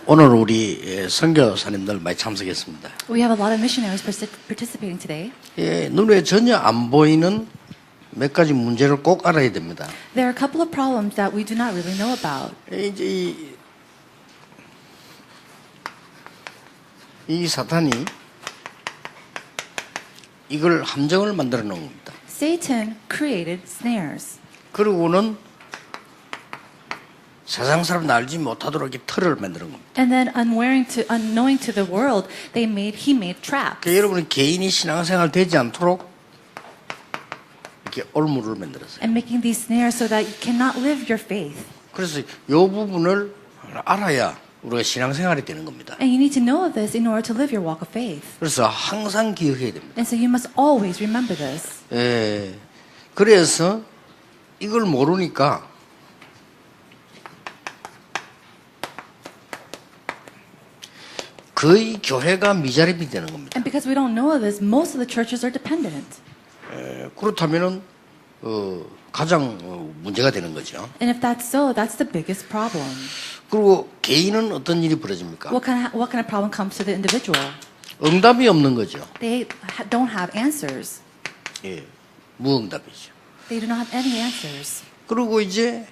오늘 우리 선교사님들 많이 참석했습니다. We have a lot of missionaries participating today. 눈에 전혀 안 보이는 몇 가지 문제를 꼭 알아야 됩니다. There are a couple of problems that we do not really know about. 이제 이 사탄이 이걸 함정을 만들어 놓은 겁니다. Satan created snares. 그리고는 세상 사람들 알지 못하도록 이렇게 틀을 만드는 겁니다. And then unknowing to the world, he made traps. 그러니까 여러분이 개인이 신앙생활 되지 않도록 이렇게 올무를 만들었어요. And making these snares so that you cannot live your faith. 그래서 이 부분을 알아야 우리가 신앙생활이 되는 겁니다. And you need to know of this in order to live your walk of faith. 그래서 항상 기억해야 됩니다. And so you must always remember this. 그래서 이걸 모르니까 거의 교회가 미자립이 되는 겁니다. And because we don't know of this, most of the churches are dependent. 그렇다면은 가장 문제가 되는 거죠. And if that's so, that's the biggest problem. 그리고 개인은 어떤 일이 벌어집니까? What kind of problem comes to the individual? 응답이 없는 거죠. They don't have answers. 무응답이죠. They do not have any answers. 그리고 이제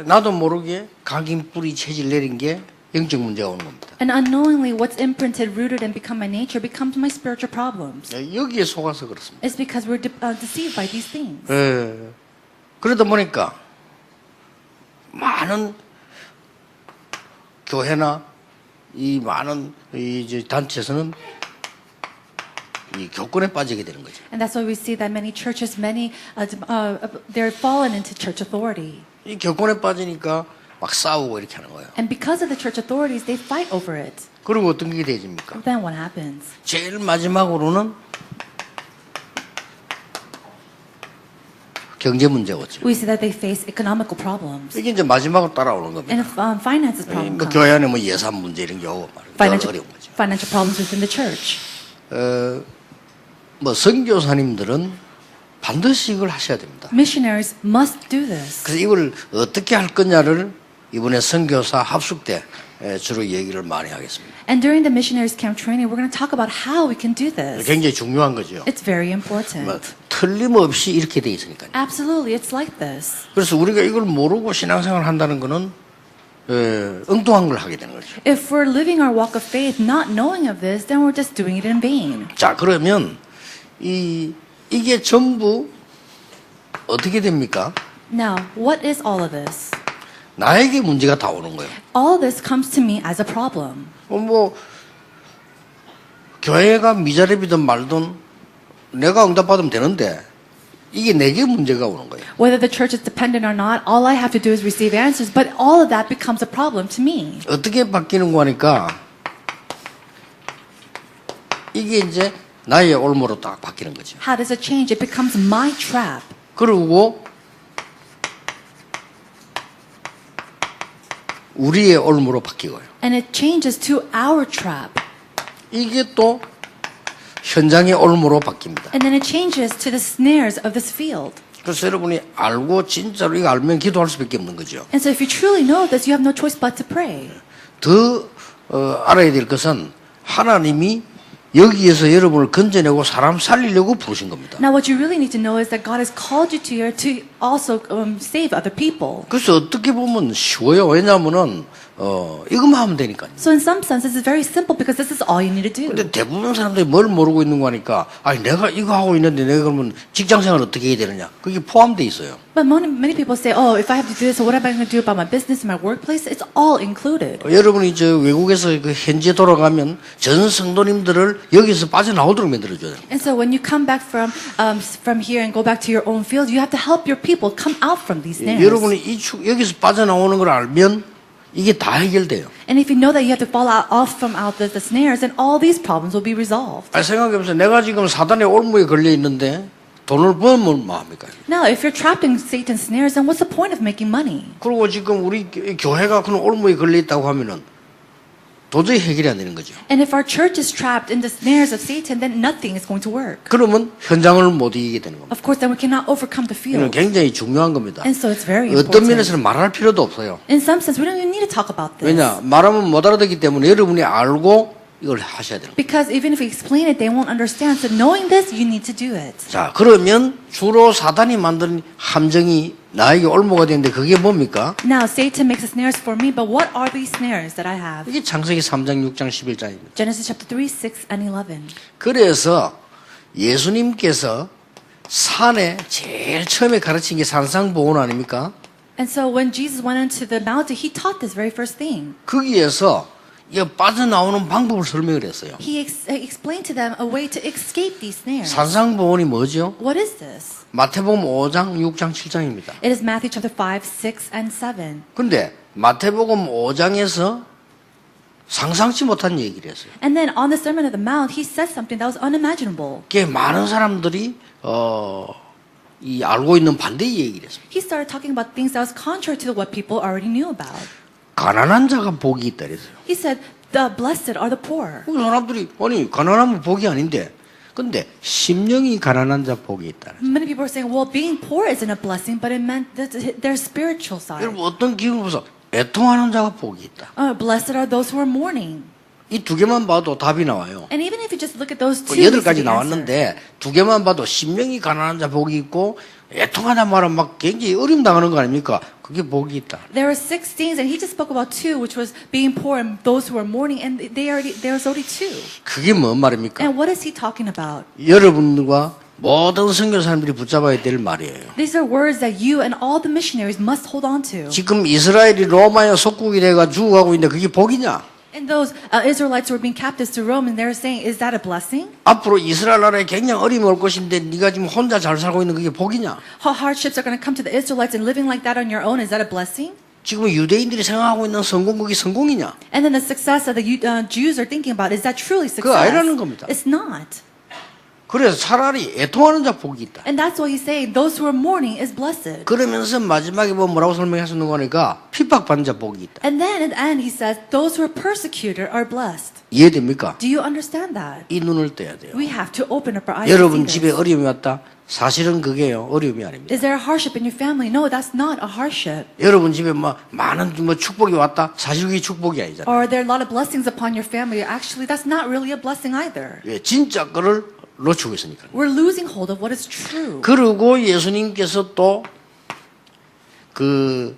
나도 모르게 각인 뿌리 체질 내린 게 영적 문제가 오는 겁니다. And unknowingly, what's imprinted, rooted, and become my nature becomes my spiritual problems. 여기에 속아서 그렇습니다. It's because we're deceived by these things. 그러다 보니까 많은 교회나 이 많은 이제 단체에서는 이 교권에 빠지게 되는 거죠. And that's why we see that many churches, they're fallen into church authority. 이 교권에 빠지니까 막 싸우고 이렇게 하는 거예요. And because of the church authorities, they fight over it. 그리고 어떤 게 되집니까? Then what happens? 제일 마지막으로는 경제 문제가 오죠. We see that they face economical problems. 이게 이제 마지막으로 따라오는 겁니다. And if finances problem 뭐 comes, 교회 안에 뭐 예산 문제 이런 게 오고 말이에요. 어려운 거죠. financial problems within the church. 뭐 선교사님들은 반드시 이걸 하셔야 됩니다. Missionaries must do this. 그래서 이걸 어떻게 할 거냐를 이번에 선교사 합숙 때 주로 얘기를 많이 하겠습니다. And during the missionaries camp training, we're going to talk about how we can do this. 굉장히 중요한 거죠. It's very important. 뭐, 틀림없이 이렇게 돼 있으니까요. Absolutely, it's like this. 그래서 우리가 이걸 모르고 신앙생활을 한다는 거는 엉뚱한 걸 하게 되는 거죠. If we're living our walk of faith not knowing of this, then we're just doing it in vain. 자, 그러면 이게 전부 어떻게 됩니까? Now, what is all of this? 나에게 문제가 다 오는 거예요. All of this comes to me as a problem. 뭐 교회가 미자립이든 말든 내가 응답받으면 되는데 이게 내게 문제가 오는 거예요. Whether the church is dependent or not, all I have to do is receive answers, but all of that becomes a problem to me. 어떻게 바뀌는 거니까 이게 이제 나의 올무로 딱 바뀌는 거죠. How does it change? It becomes my trap. 그리고 우리의 올무로 바뀌고요. And it changes to our trap. 이게 또 현장의 올무로 바뀝니다. And then it changes to the snares of this field. 그래서 여러분이 알고 진짜로 이거 알면 기도할 수밖에 없는 거죠. And so if you truly know this, you have no choice but to pray. 더 알아야 될 것은 하나님이 여기에서 여러분을 건져내고 사람 살리려고 부르신 겁니다. Now what you really need to know is that God has called you to here to also save other people. 그래서 어떻게 보면 쉬워요. 왜냐하면은 이것만 하면 되니까요. So in some sense, this is very simple because this is all you need to do. 근데 대부분 사람들이 뭘 모르고 있는 거니까 아니 내가 이거 하고 있는데 내가 그러면 직장생활 어떻게 해야 되느냐 그게 포함돼 있어요. But many people say, oh, if I have to do this, so what am I going to do about my business and my workplace? It's all included. 여러분이 저 외국에서 그 현지에 돌아가면 전 성도님들을 여기서 빠져나오도록 만들어줘야 돼요. And so when you come back from here and go back to your own field, you have to help your people come out from these snares. 여러분이 여기서 빠져나오는 걸 알면 이게 다 해결돼요. And if you know that you have to fall off from the snares, then all these problems will be resolved. 생각해보세요. 내가 지금 사단의 올무에 걸려 있는데 돈을 벌면 뭐합니까? Now, if you're trapped in Satan's snares, then what's the point of making money? 그리고 지금 우리 교회가 그런 올무에 걸려 있다고 하면은 도저히 해결이 안 되는 거죠. And if our church is trapped in the snares of Satan, then nothing is going to work. 그러면 현장을 못 이기게 되는 겁니다. Of course, then we cannot overcome the 이건 field. 굉장히 중요한 겁니다. And so it's very 어떤 important. 면에서는 말할 필요도 없어요. In some sense, we don't even need to talk about this. 왜냐? 말하면 못 알아듣기 때문에 여러분이 알고 이걸 하셔야 되는 거예요. Because even if we explain it, they won't understand. So knowing this, you need to do it. 자, 그러면 주로 사단이 만든 함정이 나에게 올무가 되는데 그게 뭡니까? Now, Satan makes the snares for me, but what are these snares that I have? 이게 창세기 3장, 6장, 11장입니다. Genesis chapter 3, 6, and 11. 그래서 예수님께서 산에 제일 처음에 가르친 게 산상보훈 아닙니까? And so when Jesus went into the mountain, he taught this very first thing. 거기에서 이 빠져나오는 방법을 설명을 했어요. He explained to them a way to escape these snares. 산상보훈이 뭐죠? What is this? 마태복음 5장, 6장, 7장입니다. It is Matthew chapter 5, 6, and 7. 근데 마태복음 5장에서 상상치 못한 얘기를 했어요. And then on the Sermon on the Mount, he said something that was unimaginable. 그게 많은 사람들이 이 알고 있는 반대의 얘기를 했습니다. He started talking about things that was contrary to what people already knew about. 가난한 자가 복이 있다 그랬어요. He said, the blessed are the poor. 그 사람들이 아니 가난하면 복이 아닌데 근데 심령이 가난한 자 복이 있다. Many people are saying, well, being poor isn't a blessing, but it meant that their spiritual side. 여러분 어떤 기운을 보서 애통하는 자가 복이 있다. Blessed are those who are mourning. 이 두 개만 봐도 답이 나와요. And even if you just look at those two, 여덟 we see 가지 the answer. 나왔는데 두 개만 봐도 심령이 가난한 자 복이 있고 애통하다 말하면 막 굉장히 어려움 당하는 거 아닙니까? 그게 복이 있다. There were 6 things, and he just spoke about 2, which was being poor and those who are mourning, and there was only 2. 그게 뭔 말입니까? And what is he talking about? 여러분들과 모든 선교사님들이 붙잡아야 될 말이에요. These are words that you and all the missionaries must hold on to. 지금 이스라엘이 로마의 속국이 돼가 죽어가고 있는데 그게 복이냐? And those Israelites who were being captives to Rome, and they're saying, is that a blessing? 앞으로 이스라엘 나라에 굉장히 어려움이 올 것인데 네가 지금 혼자 잘 살고 있는 그게 복이냐? How hardships are going to come to the Israelites and living like that on your own, is that a blessing? 지금 유대인들이 생각하고 있는 성공 그게 성공이냐? And then the success that the Jews are thinking about, is that truly 그거 아니라는 success? 겁니다. It's not. 그래서 차라리 애통하는 자 복이 있다. And that's why he's saying those who are mourning is blessed. 그러면서 마지막에 뭐 뭐라고 설명하셨는 거니까 핍박받는 자 복이 있다. And then at the end he says those who are persecuted are blessed. 이해됩니까? Do you understand that? 이 눈을 떼야 돼요. We have to open up our eyes 여러분 to see 집에 this. 어려움이 왔다? 사실은 그게요 어려움이 아닙니다. Is there a hardship in your family? No, that's not a hardship. 여러분 집에 뭐 많은 뭐 축복이 왔다? 사실 그게 축복이 아니잖아요. Or are there a lot of blessings upon your family? Actually, that's not really a blessing either. 예, 진짜 거를 놓치고 있으니까. We're losing hold of what is true. 그리고 예수님께서 또 그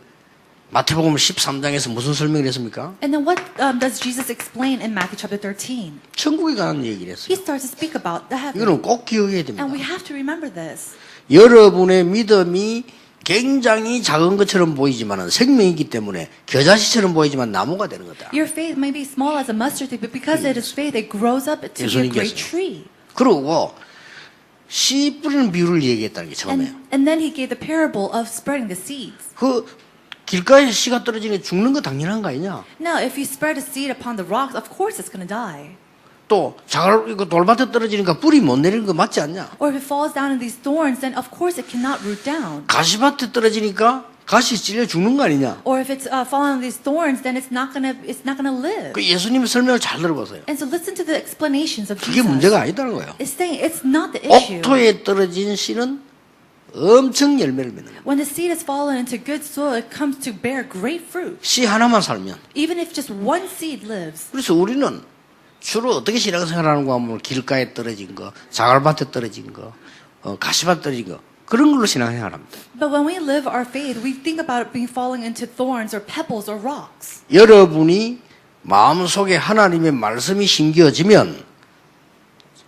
마태복음 13장에서 무슨 설명을 했습니까? And then what does Jesus explain in Matthew chapter 13? 천국에 관한 얘기를 He 했어요. starts to speak about the heaven. 이거는 꼭 기억해야 됩니다. And we have to remember this. 여러분의 믿음이 굉장히 작은 것처럼 보이지만 생명이기 때문에 겨자씨처럼 보이지만 나무가 되는 거다. Your faith may be small as a mustard seed, but because it is faith, it grows up to be a great tree. 그리고 씨 뿌리는 비유를 얘기했다는 게 처음이에요. And then he gave the parable of spreading the seeds. 그 길가에 씨가 떨어지니 죽는 거 당연한 거 아니냐? Now, if you spread a seed upon the rocks, of course it's going to die. 또 이거 돌밭에 떨어지니까 뿌리 못 내리는 거 맞지 않냐? Or if it falls down in these thorns, then of course it cannot root down. 가시밭에 떨어지니까 가시 찔려 죽는 거 아니냐? Or if it's fallen on these thorns, then it's not gonna live. 그 예수님의 설명을 잘 들어보세요. And so listen to the explanations of 그게 Jesus. 문제가 아니다는 거예요. It's saying it's not the issue. 옥토에 떨어진 씨는 엄청 열매를 맺는 거예요. When the seed is fallen into good soil, it comes to bear great fruit. 씨 하나만 살면. Even if just one seed lives. 그래서 우리는 주로 어떻게 신앙생활하는 거 하면 길가에 떨어진 거, 자갈밭에 떨어진 거, 가시밭에 떨어진 거 그런 걸로 신앙생활합니다. But when we live our faith, we think about it being falling into thorns or pebbles or rocks. 여러분이 마음속에 하나님의 말씀이 심겨지면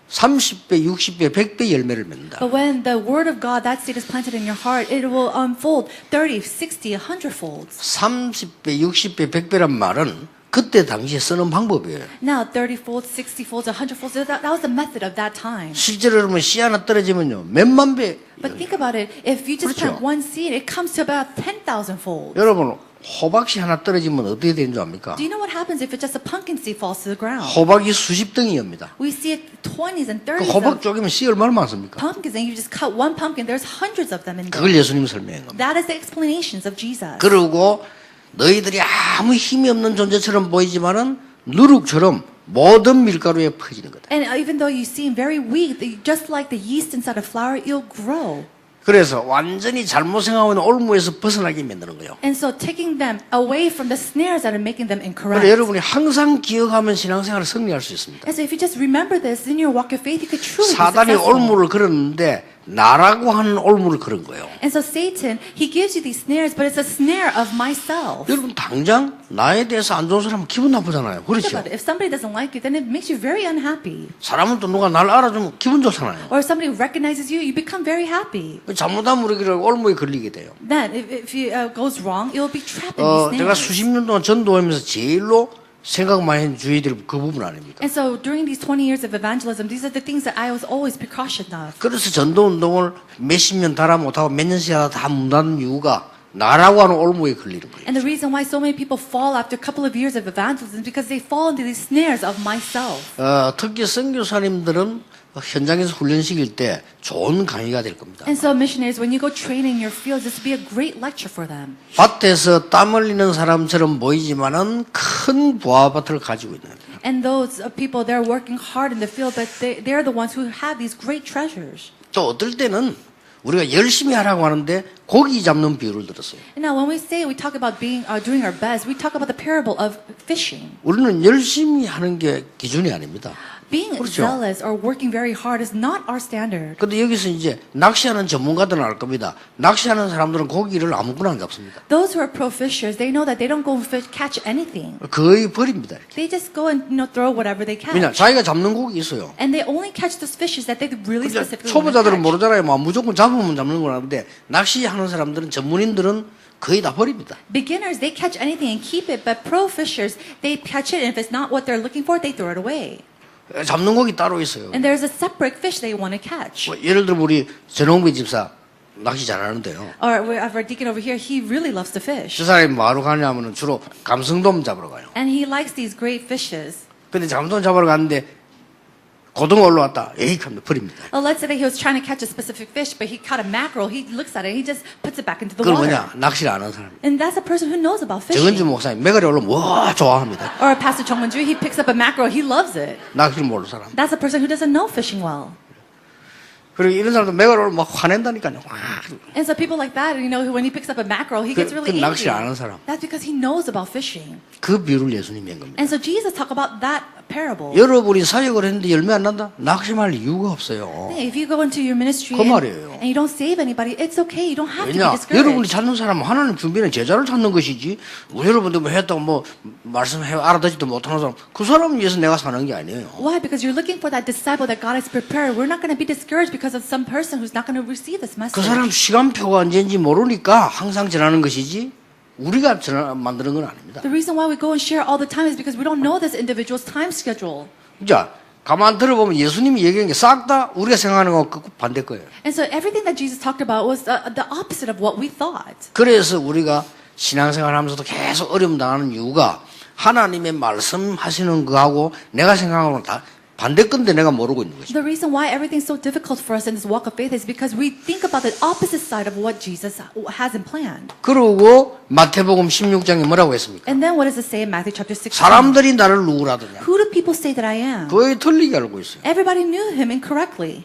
30배, 60배, 100배 열매를 맺는다. But when the word of God, that seed is planted in your heart, it will unfold 30, 60, 100 folds. 30배, 60배, 100배란 말은 그때 당시에 쓰는 방법이에요. Now, 30 folds, 60 folds, 100 folds, that was the method of that time. 실제로 여러분 씨 하나 떨어지면요 몇만 배. But think about it. If you just 그렇죠. plant one seed, it comes to about 10,000 folds. 여러분 호박씨 하나 떨어지면 어떻게 되는 줄 압니까? Do you know what happens if it's just a pumpkin seed falls to the ground? 호박이 수십 덩이입니다. We see it 20s and 그 30s 호박 of 쪼개면 씨 얼마나 많습니까? pumpkins, and you just cut one pumpkin, there's hundreds of them in there. 그걸 예수님이 설명한 겁니다. That is the explanations of Jesus. 그리고 너희들이 아무 힘이 없는 존재처럼 보이지만은 누룩처럼 모든 밀가루에 퍼지는 거다. And even though you seem very weak, just like the yeast inside a flour, it'll grow. 그래서 완전히 잘못 생각하고 있는 올무에서 벗어나게 만드는 거예요. And so taking them away from the snares that are making them incorrect. 그래서 여러분이 항상 기억하면 신앙생활을 승리할 수 있습니다. And so if you just remember this in your walk of faith, you could truly be 사단이 successful. 올무를 걸었는데 나라고 하는 올무를 걸은 거예요. And so Satan, he gives you these snares, but it's a snare of myself. 여러분 당장 나에 대해서 안 좋은 사람은 기분 나쁘잖아요. Think 그렇죠? about it. If somebody doesn't like you, then it makes you very unhappy. 사람은 또 누가 날 알아주면 기분 좋잖아요. Or if somebody recognizes you, you become very happy. 잘못하면 우리가 올무에 걸리게 돼요. Then, if it goes wrong, it will be trapped in these 제가 snares. 수십 년 동안 전도하면서 제일로 생각 많이 한 주의들이 그 부분 아닙니까? And so during these 20 years of evangelism, these are the things that I was always precautioned of. 그래서 전도 운동을 몇십 년 달아 못하고 몇 년씩 하다 다 문 닫는 이유가 나라고 하는 올무에 걸리는 거예요. And the reason why so many people fall after a couple of years of evangelism is because they fall into these snares of myself. 특히 선교사님들은 현장에서 훈련시킬 때 좋은 강의가 될 겁니다. And so missionaries, when you go train in your fields, this will be a great lecture for them. 밭에서 땀 흘리는 사람처럼 보이지만은 큰 부하밭을 가지고 있는 거예요. And those people, they're working hard in the field, but they're the ones who have these great treasures. 또 어떨 때는 우리가 열심히 하라고 하는데 고기 잡는 비유를 들었어요. And now when we say we talk about doing our best, we talk about the parable of fishing. 우리는 열심히 하는 게 기준이 아닙니다. Being 그렇죠. zealous or working very hard is not our standard. 근데 여기서 이제 낚시하는 전문가들은 알 겁니다. 낚시하는 사람들은 고기를 아무거나 안 잡습니다. Those who are pro fishers, they know that they don't go catch anything. 거의 버립니다. 이렇게. They just go and throw whatever they 왜냐, catch. 자기가 잡는 고기 있어요. And they only catch those fishes that they really 근데 specifically want to 초보자들은 catch. 모르잖아요. 뭐 무조건 잡으면 잡는 거라는데 낚시하는 사람들은 전문인들은 거의 다 버립니다. Beginners, they catch anything and keep it, but pro fishers, they catch it, and if it's not what they're looking for, they throw it away. 잡는 고기 따로 있어요. And there's a separate fish they want to catch. 뭐 예를 들어 우리 전홍배 집사 낚시 잘하는데요. Or our deacon over here, he really loves to fish. 저 사람이 뭐하러 가냐면은 주로 감성돔 잡으러 가요. And he likes these great fishes. 근데 감성돔 잡으러 갔는데 고등어 올라왔다. 에이 하면 버립니다. Let's say that he was trying to catch a specific fish, but he caught a mackerel. He looks at it, he just puts it back into the 그건 water. 뭐냐? 낚시를 안 하는 사람. And that's a person who knows about 정은주 fishing. 목사님 메가리 올라오면 와 좋아합니다. Or Pastor Chung Won-ju, he picks up a mackerel, he loves it. 낚시를 모르는 사람. That's a person who doesn't know fishing well. 그리고 이런 사람도 메가리 올라오면 막 화낸다니까요. 와. And so people like that, when he picks up a mackerel, he gets really 그 낚시 안 angry. 하는 사람. That's because he knows about fishing. 그 비유를 예수님이 한 겁니다. And so Jesus talked about that parable. 여러분이 사역을 했는데 열매 안 난다? 낙심할 이유가 없어요. If you go into your ministry 그 말이에요. and you don't save anybody, it's okay. You don't have to be 왜냐? 여러분이 discouraged. 찾는 사람은 하나님 준비는 제자를 찾는 것이지. 여러분들 뭐 했다고 뭐 말씀해 알아듣지도 못하는 사람 그 사람 위해서 내가 사는 게 아니에요. Why? Because you're looking for that disciple that God has prepared. We're not going to be discouraged because of some person who's not going to receive this 그 message. 사람 시간표가 언제인지 모르니까 항상 전하는 것이지 우리가 만드는 건 아닙니다. The reason why we go and share all the time is because we don't know this individual's time schedule. 자, 가만 들어보면 예수님이 얘기한 게 싹 다 우리가 생각하는 거하고 반대 거예요. And so everything that Jesus talked about was the opposite of what we thought. 그래서 우리가 신앙생활 하면서도 계속 어려움 당하는 이유가 하나님의 말씀하시는 거하고 내가 생각하는 건 다 반대 건데 내가 모르고 있는 거죠. The reason why everything's so difficult for us in this walk of faith is because we think about the opposite side of what Jesus has in plan. 그리고 마태복음 16장에 뭐라고 했습니까? And then what does it say in Matthew chapter 16? 사람들이 나를 누구라더냐. Who do people say that I am? 거의 틀리게 알고 있어요. Everybody knew him incorrectly.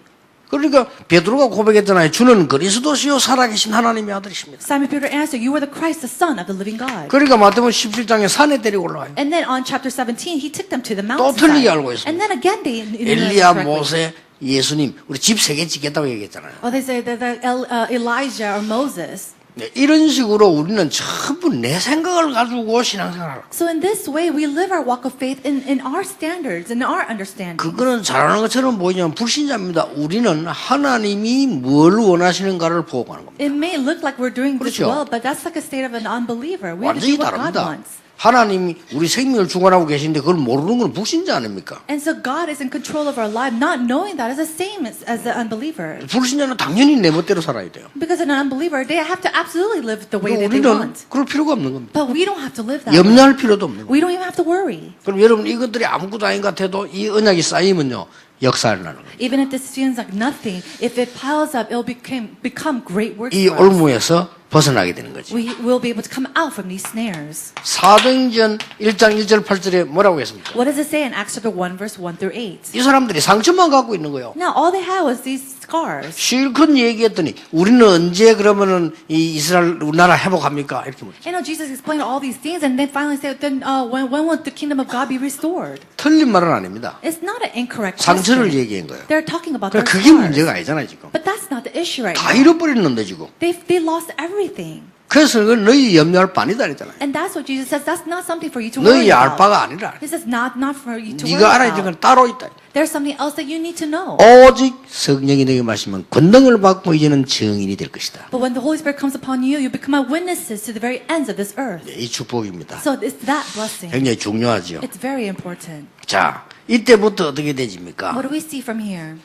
그러니까 베드로가 고백했잖아요. 주는 그리스도시요 살아계신 하나님의 아들이십니다. Simon Peter answered, "You are the Christ, the Son of the living God." 그러니까 마태복음 17장에 산에 데리고 올라와요. And then on chapter 17, he took them to the 또 틀리게 mountainside. 알고 있습니다. And then again, they knew it 엘리야, correctly. 모세, 예수님 우리 집 세 개 짓겠다고 얘기했잖아요. Or they say that Elijah or Moses. 네, 이런 식으로 우리는 전부 내 생각을 가지고 신앙생활을. So in this way, we live our walk of faith in our standards, in our understanding. 그거는 잘하는 것처럼 보이지만 불신자입니다. 우리는 하나님이 뭘 원하시는가를 보고 가는 겁니다. It may look like we're doing this 그렇죠. well, but that's like a state of an unbeliever. We have to 완전히 do what God 다릅니다. wants. 하나님이 우리 생명을 주관하고 계신데 그걸 모르는 건 불신자 아닙니까? And so God is in control of our life. Not knowing that is the same as the unbeliever. 불신자는 당연히 내 멋대로 살아야 돼요. Because an unbeliever, they have to absolutely live the way that they 우리는 want. 그럴 필요가 없는 겁니다. But we don't have to live that way. 염려할 필요도 없는 겁니다. We don't even have to worry. 그럼 여러분 이것들이 아무것도 아닌 것 같아도 이 언약이 쌓이면요 역사를 나는 거예요. Even if this seems like nothing, if it piles up, it'll become great works 이 for us. 올무에서 벗어나게 되는 거지. we will be able to come out from these snares. 사도행전 1장 1절 8절에 뭐라고 했습니까? What does it say in Acts chapter 1 verse 1 through 8? 이 사람들이 상처만 갖고 있는 거예요. Now all they had was these scars. 실컷 얘기했더니 우리는 언제 그러면은 이 이스라엘 우리나라 회복합니까? 이렇게 묻죠. You know, Jesus explained all these things and then finally said, then when will the kingdom of God be restored? 틀린 말은 아닙니다. It's not an incorrect 상처를 question. 얘기한 거예요. They're talking about their 그러니까 그게 scars. 문제가 아니잖아요 지금. But that's not the issue right 다 now. 잃어버렸는데 지금. They lost everything. 그래서 그건 너희 염려할 바니다 그랬잖아요. And that's what Jesus says. That's not something for you to worry 너희 알 about. 바가 아니라. This is not for you to worry 네가 알아야 될 건 about. 따로 있다. There's something else that you need to know. 오직 성령이 너에게 마시면 권능을 받고 이제는 증인이 될 것이다. But when the Holy Spirit comes upon you, you become our witnesses to the very ends of this earth. 이 축복입니다. So it's that blessing. 굉장히 중요하죠. It's very important. 자, 이때부터 어떻게 되집니까? What do we see from here?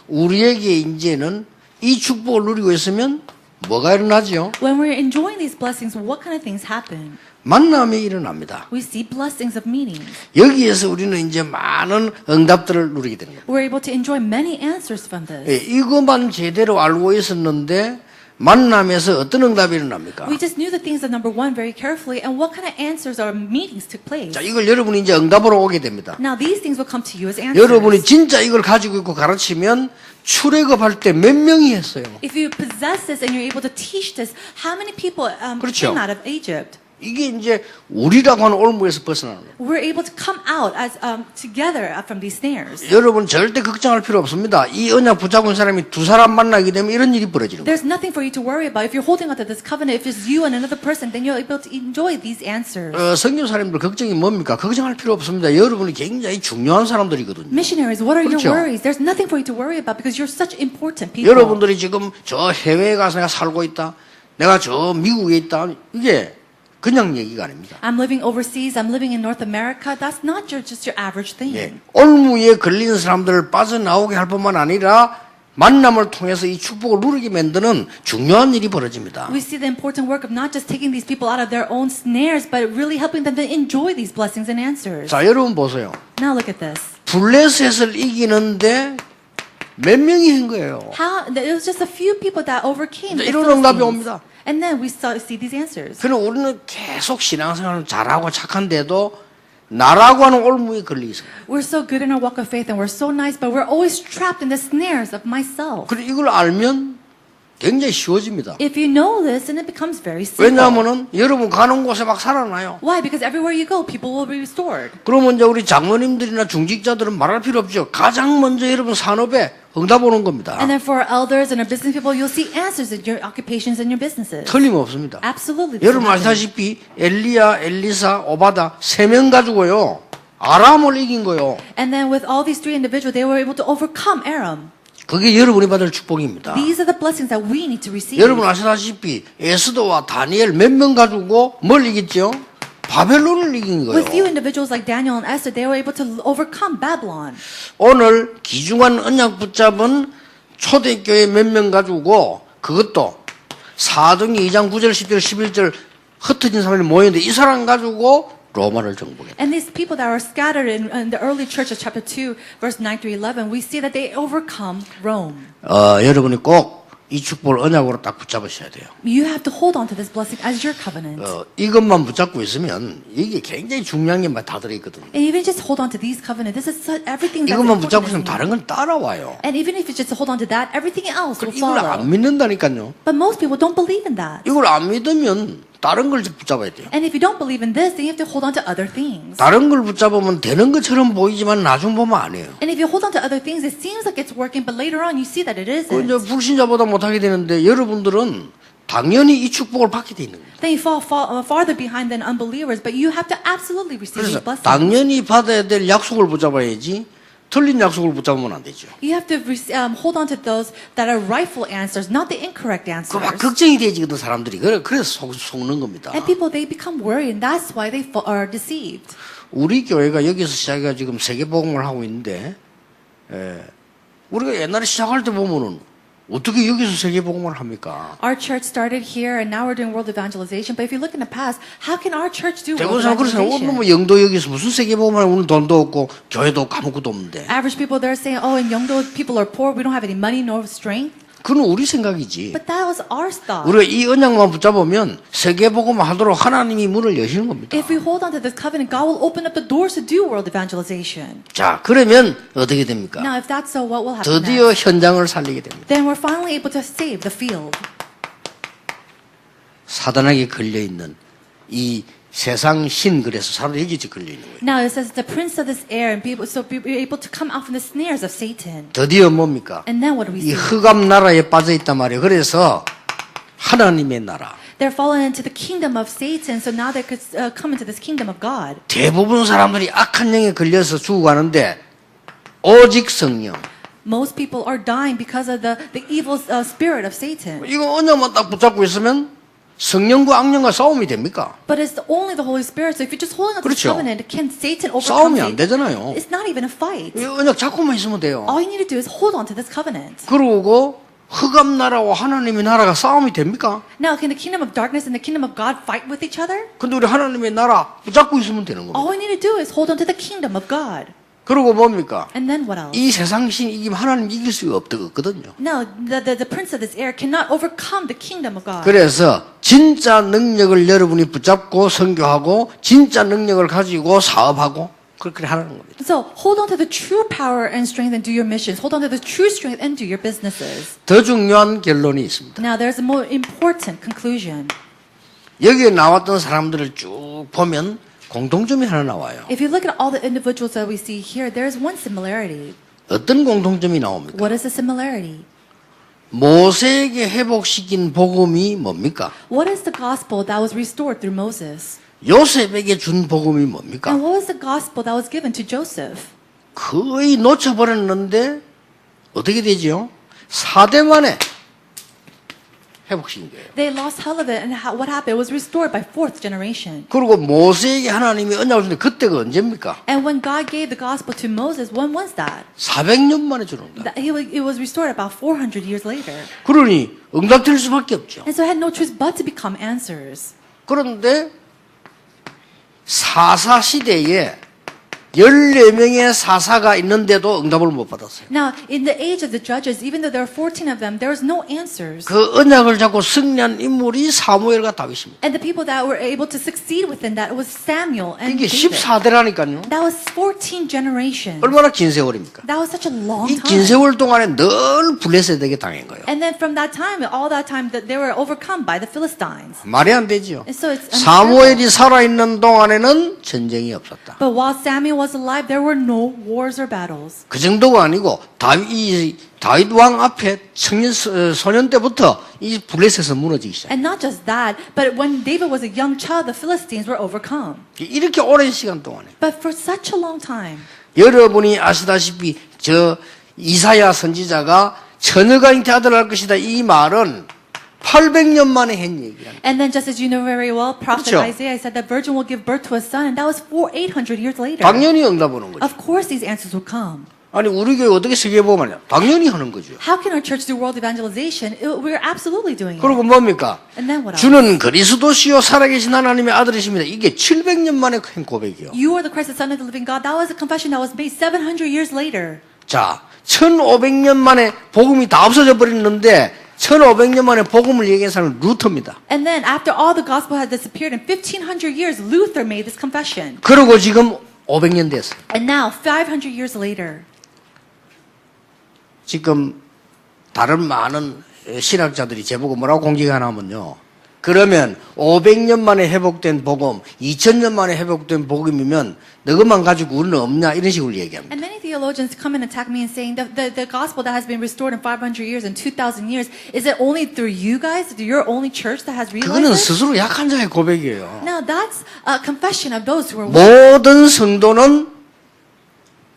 우리에게 이제는 이 축복을 누리고 있으면 뭐가 일어나죠? When we're enjoying these blessings, what kind of things happen? 만남이 일어납니다. We see blessings of meetings. 여기에서 우리는 이제 많은 응답들을 누리게 되는 거예요. We're able to enjoy many answers from this. 예, 이것만 제대로 알고 있었는데 만남에서 어떤 응답이 일어납니까? We just knew the things of number one very carefully, and what kind of answers or meetings took place. 자, 이걸 여러분이 이제 응답으로 오게 됩니다. Now these things will come to you as answers. 여러분이 진짜 이걸 가지고 있고 가르치면 출애굽할 때 몇 명이 했어요? If you possess this and you're able to teach this, how many people 그렇죠. came out of Egypt? 이게 이제 우리라고 하는 올무에서 벗어나는 거예요. We're able to come out as together from these snares. 여러분 절대 걱정할 필요 없습니다. 이 언약 붙잡고 있는 사람이 두 사람 만나게 되면 이런 일이 벌어지는 거예요. There's nothing for you to worry about. If you're holding onto this covenant, if it's you and another person, then you're able to enjoy these answers. 선교사님들 걱정이 뭡니까? 걱정할 필요 없습니다. 여러분이 굉장히 중요한 사람들이거든요. Missionaries, what are your 그렇죠. worries? There's nothing for you to worry about because you're such important people. 여러분들이 지금 저 해외에 가서 내가 살고 있다. 내가 저 미국에 있다. 이게 그냥 얘기가 아닙니다. I'm living overseas. I'm living in North America. That's not just your average thing. 예, 올무에 걸린 사람들을 빠져나오게 할 뿐만 아니라 만남을 통해서 이 축복을 누리게 만드는 중요한 일이 벌어집니다. We see the important work of not just taking these people out of their own snares, but really helping them to enjoy these blessings and answers. 자, 여러분 보세요. Now look at this. 블레셋을 이기는데 몇 명이 한 거예요? How it was just a few people that overcame the 이런 응답이 Philistines. 옵니다. And then we see these answers. 그럼 우리는 계속 신앙생활을 잘하고 착한데도 나라고 하는 올무에 걸려 있어요. We're so good in our walk of faith and we're so nice, but we're always trapped in the snares of myself. 그리고 이걸 알면 굉장히 쉬워집니다. If you know this, then it becomes very simple. 왜냐하면은 여러분 가는 곳에 막 살아나요. Why? Because everywhere you go, people will be restored. 그러면 이제 우리 장로님들이나 중직자들은 말할 필요 없죠. 가장 먼저 여러분 산업에 응답 오는 겁니다. And then for our elders and our business people, you'll see answers in your occupations and your businesses. 틀림없습니다. Absolutely. this 여러분 will happen. 아시다시피 엘리야, 엘리사, 오바다 3명 가지고요. 아람을 이긴 거요. And then with all these three individuals, they were able to overcome Aram. 그게 여러분이 받을 축복입니다. These are the blessings that we need to receive. 여러분 아시다시피 에스더와 다니엘 몇 명 가지고 뭘 이겼죠? 바벨론을 이긴 거예요. With few individuals like Daniel and Esther, they were able to overcome Babylon. 오늘 귀중한 언약 붙잡은 초대교회 몇 명 가지고 그것도 사도행전 2장 9절 10절 11절 흩어진 사람이 모였는데 이 사람 가지고 로마를 정복했다. And these people that were scattered in the early church of chapter 2, verse 9 through 11, we see that they overcome Rome. 여러분이 꼭 이 축복을 언약으로 딱 붙잡으셔야 돼요. You have to hold on to this blessing as your covenant. 이것만 붙잡고 있으면 이게 굉장히 중요한 게 다 들어있거든요. And even just hold on to these covenants, this is everything that's 이것만 important. 붙잡고 in 있으면 you. 다른 건 따라와요. And even if you just hold on to that, everything else will 이걸 follow. 안 믿는다니까요. But most people don't believe in that. 이걸 안 믿으면 다른 걸 붙잡아야 돼요. And if you don't believe in this, then you have to hold on to other things. 다른 걸 붙잡으면 되는 것처럼 보이지만 나중 보면 안 해요. And if you hold on to other things, it seems like it's working, but later on you see that it 그 이제 isn't. 불신자보다 못하게 되는데 여러분들은 당연히 이 축복을 받게 돼 있는 거예요. Then you fall farther behind than unbelievers, but you have to absolutely receive 그래서 these blessings. 당연히 받아야 될 약속을 붙잡아야지 틀린 약속을 붙잡으면 안 되죠. You have to hold on to those that are rightful answers, not the incorrect 그 막 answers. 걱정이 되지거든 사람들이. 그래서 속는 겁니다. And people, they become worried, and that's why they are deceived. 우리 교회가 여기서 시작해가 지금 세계복음을 하고 있는데 우리가 옛날에 시작할 때 보면은 어떻게 여기서 세계복음을 합니까? Our church started here, and now we're doing world evangelization. But if you look in the past, how can our church do 대부분 world 사람 그래서 evangelization? 뭐 영도 여기서 무슨 세계복음을 하고 우리는 돈도 없고 교회도 없고 아무것도 없는데 Average people, they're saying, oh, in Yeongdo, people are poor. We don't have any money nor strength. 그건 우리 생각이지. But that was our thought. 우리가 이 언약만 붙잡으면 세계복음을 하도록 하나님이 문을 여시는 겁니다. If we hold on to this covenant, God will open up the doors to do world evangelization. 자, 그러면 어떻게 됩니까? Now, if that's so, what will happen 드디어 next? 현장을 살리게 됩니다. Then we're finally able to save the field. 사단에게 걸려있는 이 세상 신, 그래서 사람 여기 걸려있는 거예요. Now it says the prince of this air and be able to come out from the snares of Satan. 드디어 뭡니까? And then what do we 이 see? 흑암 나라에 빠져있단 말이에요. 그래서 하나님의 나라. They're fallen into the kingdom of Satan, so now they could come into this kingdom of God. 대부분 사람들이 악한 영에 걸려서 죽어가는데 오직 성령. Most people are dying because of the evil spirit of Satan. 이거 언약만 딱 붙잡고 있으면 성령과 악령과 싸움이 됩니까? But it's only the Holy Spirit. So if you're just holding on to this 그렇죠. covenant, can Satan overcome 싸움이 안 Satan? 되잖아요. It's not even a fight. 이 언약 잡고만 있으면 돼요. All you need to do is hold on to this covenant. 그러고 흑암 나라와 하나님의 나라가 싸움이 됩니까? Now, can the kingdom of darkness and the kingdom of God fight with each other? 근데 우리 하나님의 나라 붙잡고 있으면 되는 겁니다. All we need to do is hold on to the kingdom of God. 그리고 뭡니까? And then what else? 이 세상 신 이기면 하나님 이길 수가 없거든요. Now, the prince of this air cannot overcome the kingdom of God. 그래서 진짜 능력을 여러분이 붙잡고 선교하고 진짜 능력을 가지고 사업하고 그렇게 하는 겁니다. So hold on to the true power and strength and do your missions. Hold on to the true strength and do your businesses. 더 중요한 결론이 있습니다. Now, there's a more important conclusion. 여기에 나왔던 사람들을 쭉 보면 공통점이 하나 나와요. If you look at all the individuals that we see here, there's one similarity. 어떤 공통점이 나옵니까? What is the similarity? 모세에게 회복시킨 복음이 뭡니까? What is the gospel that was restored through Moses? 요셉에게 준 복음이 뭡니까? And what was the gospel that was given to Joseph? 거의 놓쳐버렸는데 어떻게 되죠? 4대 만에 회복시킨 거예요. They lost hold of it, and what happened? It was restored by fourth generation. 그리고 모세에게 하나님이 언약을 주는데 그때가 언제입니까? And when God gave the gospel to Moses, when was that? 400년 만에 주는다. It was restored about 400 years later. 그러니 응답될 수밖에 없죠. And so it had no choice but to become answers. 그런데 사사 시대에 14명의 사사가 있는데도 응답을 못 받았어요. Now, in the age of the judges, even though there are 14 of them, there was no answers. 그 언약을 잡고 승리한 인물이 사무엘과 다윗입니다. And the people that were able to succeed within that was Samuel and 이게 David. 14대라니까요. That was 14 generations. 얼마나 긴 세월입니까? That was such a long 이 긴 time. 세월 동안에 늘 블레셋에게 당한 거예요. And then from that time, all that time, that they were overcome by the Philistines. 말이 안 되죠. And so it's 사무엘이 살아있는 동안에는 전쟁이 없었다. But while Samuel was alive, there were no wars or battles. 그 정도가 아니고 다윗 왕 앞에 소년 때부터 이 블레셋에서 무너지기 시작. And not just that, but when David was a young child, the Philistines were overcome. 이렇게 오랜 시간 동안에 But for such a long time. 여러분이 아시다시피 저 이사야 선지자가 처녀가 잉태아들을 할 것이다 이 말은 800년 만에 한 얘기야. And then just as you know very well, Prophet 그렇죠. Isaiah said that virgin will give birth to a son, and that was 800 years later. 당연히 응답 오는 거죠. Of course these answers will come. 아니 우리 교회 어떻게 세계복음하냐? 당연히 하는 거죠. How can our church do world evangelization? We're absolutely doing it. 그리고 뭡니까? And then what else? 주는 그리스도시요 살아계신 하나님의 아들이십니다. 이게 700년 만에 한 고백이요. You are the Christ, the Son of the living God. That was a confession that was made 700 years later. 자, 1500년 만에 복음이 다 없어져 버렸는데 1500년 만에 복음을 얘기한 사람은 루터입니다. And then after all the gospel had disappeared in 1500 years, Luther made this confession. 그리고 지금 500년 됐어요. And now 500 years later, 지금 다른 많은 신학자들이 제보고 뭐라고 공개하냐면요. 그러면 500년 만에 회복된 복음, 2000년 만에 회복된 복음이면 너것만 가지고 우리는 없냐 이런 식으로 얘기합니다. and many theologians come and attack me and saying the gospel that has been restored in 500 years and 2000 years, is it only through you guys, your only church that has realized 그거는 this? 스스로 약한 자의 고백이에요. Now that's a confession of those who are weak. 모든 성도는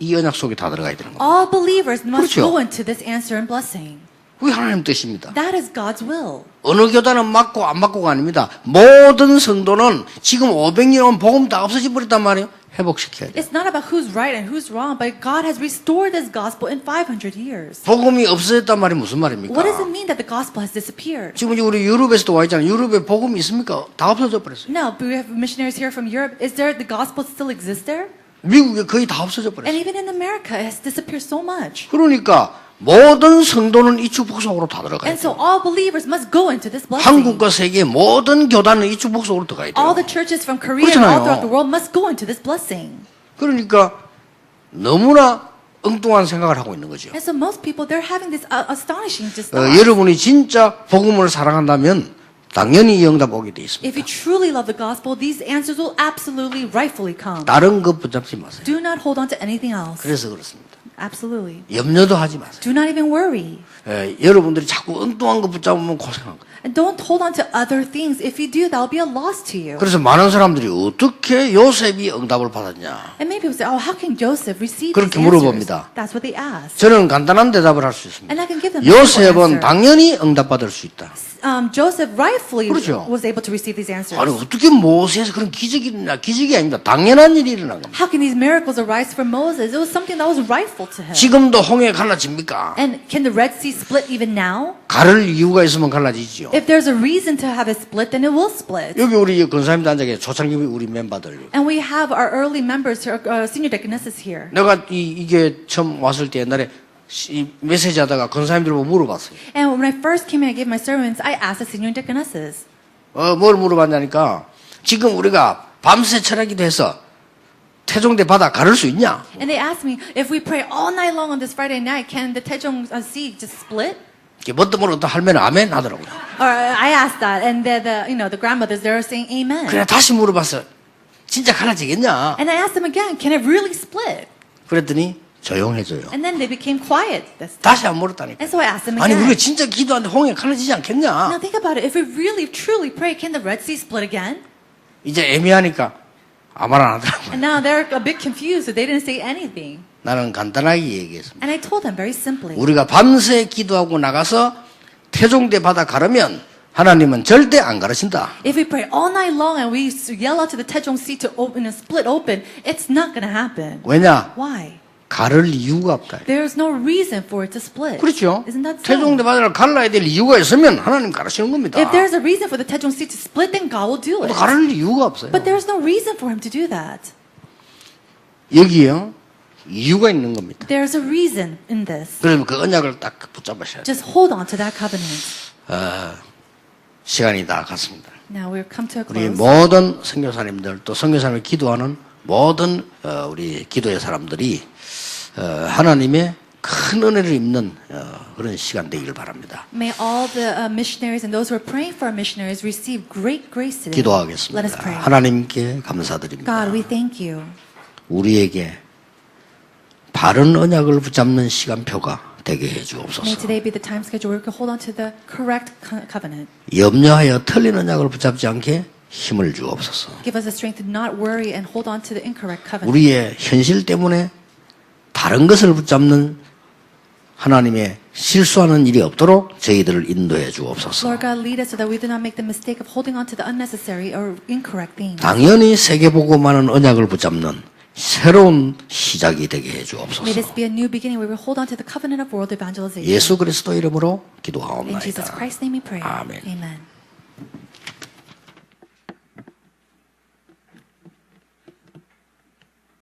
이 언약 속에 다 들어가야 되는 겁니다. All believers must 그렇죠. go into this answer and blessing. 그게 하나님 뜻입니다. That is God's will. 어느 교단은 맞고 안 맞고가 아닙니다. 모든 성도는 지금 500년 복음 다 없어져 버렸단 말이에요. 회복시켜야 돼요. It's not about who's right and who's wrong, but God has restored this gospel in 500 years. 복음이 없어졌단 말이 무슨 말입니까? What does it mean that the gospel has disappeared? 지금 이제 우리 유럽에서도 와 있잖아요. 유럽에 복음이 있습니까? 다 없어져 버렸어요. No, but we have missionaries here from Europe. Is there the gospel still exists there? 미국에 거의 다 없어져 And 버렸어요. even in America, it has disappeared so much. 그러니까 모든 성도는 이 축복속으로 다 들어가야 And so 돼요. all believers must go into this blessing. 한국과 세계 모든 교단은 이 축복속으로 들어가야 All 돼요. the churches from Korea and 그렇잖아요. all throughout the world must go into this blessing. 그러니까 너무나 엉뚱한 생각을 하고 있는 거죠. And so most people, they're having this astonishing just 여러분이 진짜 복음을 사랑한다면 당연히 이 응답 오게 돼 있습니다. If you truly love the gospel, these answers will absolutely rightfully come. 다른 것 붙잡지 마세요. Do not hold on to anything else. 그래서 그렇습니다. Absolutely. 염려도 하지 마세요. Do not even worry. 여러분들이 자꾸 엉뚱한 거 붙잡으면 고생한 거예요. And don't hold on to other things. If you do, that'll be a loss to you. 그래서 많은 사람들이 어떻게 요셉이 응답을 받았냐? And many people say, oh, how can Joseph receive these 그렇게 answers? 물어봅니다. That's what they ask. 저는 간단한 대답을 할 수 있습니다. And I can give them a simple 요셉은 answer. 당연히 응답받을 수 있다. Joseph rightfully 그렇죠. was able to receive these answers. 아니 어떻게 모세에서 그런 기적이 일어나? 기적이 아닙니다. 당연한 일이 일어난 겁니다. How can these miracles arise for Moses? It was something that was rightful to him. 지금도 홍해 갈라집니까? And can the Red Sea split even now? 가를 이유가 있으면 갈라지죠. If there's a reason to have it split, then it will split. 여기 우리 권사님들 앉아 계신 초창기 우리 멤버들. And we have our early members, senior deaconesses here. 내가 이게 처음 왔을 때 옛날에 메시지 하다가 권사님들 보고 물어봤어요. And when I first came in and gave my sermons, I asked the senior deaconesses. 뭘 물어봤냐니까 지금 우리가 밤새 철학기도 해서 태종대 바다 가를 수 있냐? And they asked me, if we pray all night long on this Friday night, can the Taejong Sea just split? 뭣도 모르고 어떤 할매는 아멘 하더라고요. Or I asked that, and the grandmothers, they were saying amen. 그래 다시 물어봤어. 진짜 갈라지겠냐? And I asked them again, can it really split? 그랬더니 조용해져요. And then they became quiet this time. 다시 안 물었다니까. And so I asked them 아니 again. 우리가 진짜 기도하는데 홍해 갈라지지 않겠냐? Now think about it. If we really, truly pray, can the Red Sea split again? 이제 애매하니까 아무 말 안 하더라고요. And now they're a bit confused, so they didn't say anything. 나는 간단하게 얘기했습니다. And I told them very simply. 우리가 밤새 기도하고 나가서 태종대 바다 가르면 하나님은 절대 안 가르친다. If we pray all night long and we yell out to the Taejong Sea to open and split open, it's not going to happen. 왜냐? Why? 가를 이유가 없다. There's no reason for it to split. 그렇죠. Isn't that so? 태종대 바다를 갈라야 될 이유가 있으면 하나님 가르치는 겁니다. If there's a reason for the Taejong Sea to split, then God will do it. 가를 이유가 없어요. But there's no reason for him to do that. 여기요 이유가 있는 겁니다. There's a reason in this. 그래서 그 언약을 딱 붙잡으셔야 돼요. Just hold on to that covenant. 시간이 다 갔습니다. Now we've come to a 우리 close. 모든 선교사님들 또 선교사님을 기도하는 모든 우리 기도의 사람들이 하나님의 큰 은혜를 입는 그런 시간 되기를 바랍니다. May all the missionaries and those who are praying for our missionaries receive great grace today. 기도하겠습니다. Let us pray. 하나님께 감사드립니다. God, we thank you. 우리에게 바른 언약을 붙잡는 시간표가 되게 해 May 주옵소서. today be the time schedule where we can hold on to the correct covenant. 염려하여 틀린 언약을 붙잡지 않게 힘을 주옵소서. Give us the strength to not worry and hold on to the incorrect covenant. 우리의 현실 때문에 다른 것을 붙잡는 하나님의 실수하는 일이 없도록 저희들을 인도해 주옵소서. Lord God, lead us so that we do not make the mistake of holding on to the unnecessary or incorrect things. 당연히 세계보고만은 언약을 붙잡는 새로운 시작이 되게 해 May 주옵소서. this be a new beginning where we hold on to the covenant of world evangelization. 예수 그리스도 이름으로 In 기도하옵나이다. Jesus Christ's name we pray. 아멘. Amen.